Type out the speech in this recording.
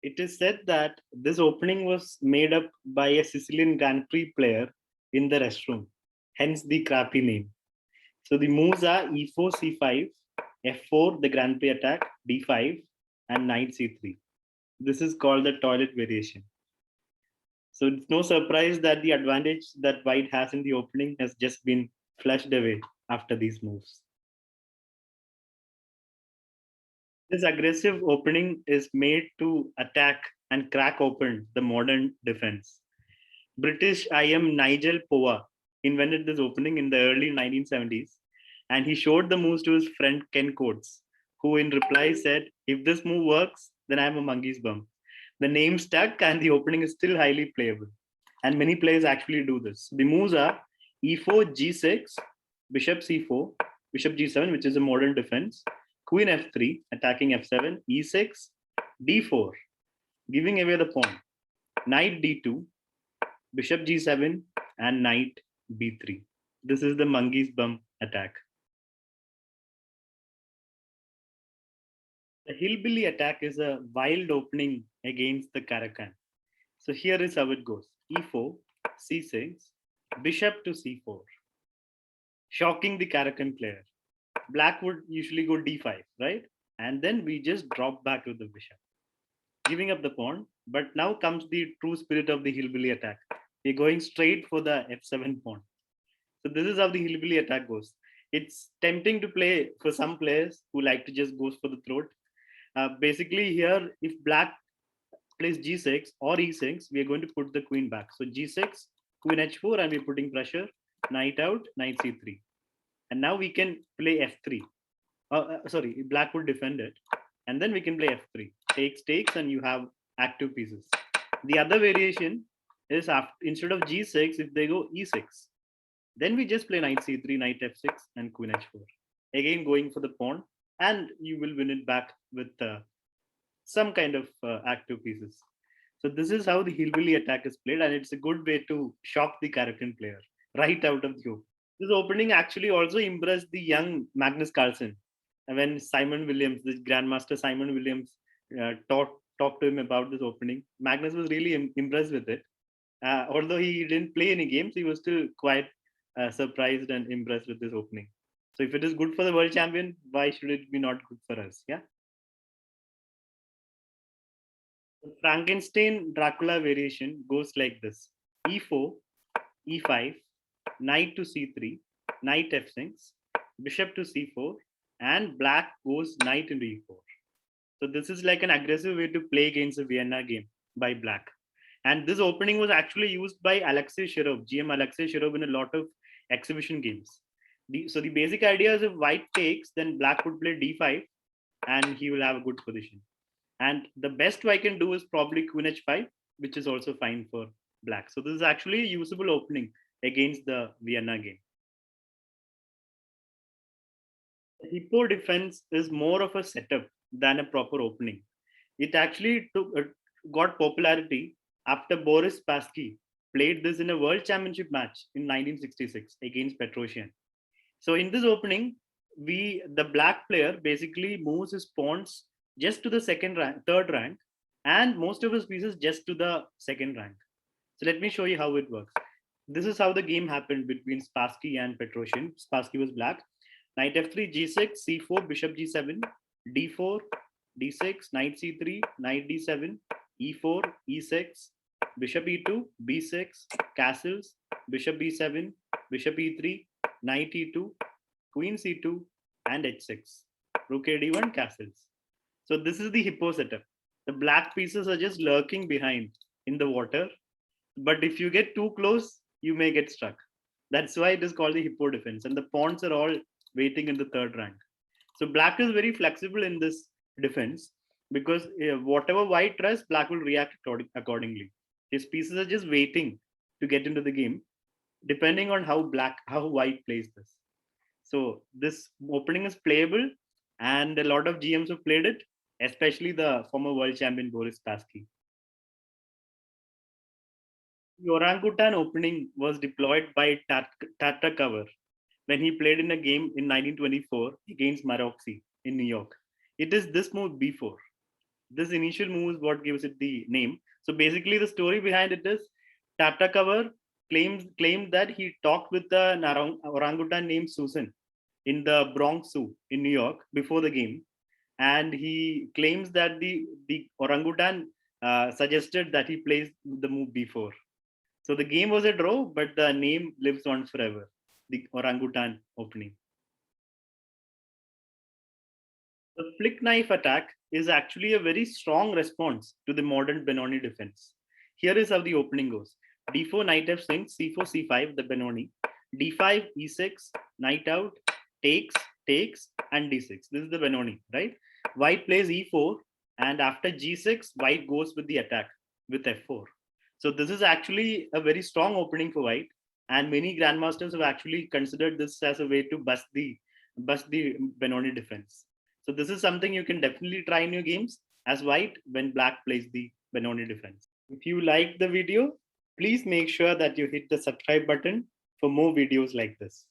It is said that this opening was made up by a Sicilian Grand Prix player in the restroom, hence the crappy name. So the moves are e4, c5, f4, the Grand Prix attack, d5, and knight c3. This is called the toilet variation. So it's no surprise that the advantage that white has in the opening has just been flushed away after these moves. This aggressive opening is made to attack and crack open the modern defense. British IM Nigel Power invented this opening in the early 1970s, and he showed the moves to his friend Ken Coates, who in reply said, "If this move works, then I'm a monkey's bum." The name stuck, and the opening is still highly playable. And many players actually do this. The moves are e4, g6, bishop c4, bishop g7, which is a modern defense, queen f3, attacking f7, e6, d4, giving away the pawn, knight d2, bishop g7, and knight b3. This is the monkey's bum attack. The hillbilly attack is a wild opening against the Karakan. So here is how it goes: e4, c6, bishop to c4, shocking the Karakan player. Black would usually go d5, right? And then we just drop back with the bishop, giving up the pawn. But now comes the true spirit of the hillbilly attack. We're going straight for the f7 pawn. So this is how the hillbilly attack goes. It's tempting to play for some players who like to just go for the throat. Basically, here, if black plays g6 or e6, we are going to put the queen back. So g6, queen h4, and we're putting pressure. Knight out, knight c3. And now we can play f3. Sorry, black would defend it. And then we can play f3. Takes, and you have active pieces. The other variation is after, instead of g6, if they go e6, then we just play knight c3, knight f6, and queen h4. Again, going for the pawn, and you will win it back with some kind of active pieces. So this is how the hillbilly attack is played, and it's a good way to shock the Karakan player right out of the open. This opening actually also impressed the young Magnus Carlsen. When Simon Williams, the Grandmaster Simon Williams, talked to him about this opening, Magnus was really impressed with it. Although he didn't play any games, he was still quite surprised and impressed with this opening. So if it is good for the world champion, why should it be not good for us? Yeah. The Frankenstein Dracula variation goes like this: e4, e5, knight to c3, knight f6, bishop to c4, and black goes knight into e4. So this is like an aggressive way to play against a Vienna game by black. And this opening was actually used by Alexei Shirov, GM Alexei Shirov, in a lot of exhibition games. So the basic idea is if white takes, then black would play d5 and he will have a good position. And the best I can do is probably queen h5, which is also fine for black. So this is actually a usable opening against the Vienna game. The hippo defense is more of a setup than a proper opening. It actually got popularity after Boris Spassky played this in a World Championship match in 1966 against Petrosian. So in this opening, the black player basically moves his pawns just to the third rank, and most of his pieces just to the second rank. So let me show you how it works. This is how the game happened between Spassky and Petrosian. Spassky was black. Knight f3, g6, c4, bishop g7, d4, d6, knight c3, knight d7, e4, e6, bishop e2, b6, castles, bishop b7, bishop e3, knight e2, queen c2, and h6. Rook a d1, castles. So this is the hippo setup. The black pieces are just lurking behind in the water. But if you get too close, you may get struck. That's why it is called the hippo defense. And the pawns are all waiting in the third rank. So black is very flexible in this defense because whatever white tries, black will react accordingly. His pieces are just waiting to get into the game, depending on how white plays this. So this opening is playable, and a lot of GMs have played it, especially the former world champion Boris Spassky. The orangutan opening was deployed by Tata Cover when he played in a game in 1924 against Maroxy in New York. It is this move b4. This initial move is what gives it the name. So basically, the story behind it is Tatakavar claimed that he talked with an orangutan named Susan in the Bronx Zoo in New York before the game, and he claims that the orangutan suggested that he plays the move before. So the game was a draw, but the name lives on forever. The orangutan opening. The flick knife attack is actually a very strong response to the modern Benoni defense. Here is how the opening goes: d4, knight f6, c4, c5, the Benoni, d5, e6, knight out, takes, takes, and d6. This is the Benoni, right? White plays e4, and after g6, white goes with the attack with f4. So this is actually a very strong opening for white, and many grandmasters have actually considered this as a way to bust the Benoni defense. So this is something you can definitely try in your games as white when black plays the Benoni defense. If you like the video, please make sure that you hit the subscribe button for more videos like this.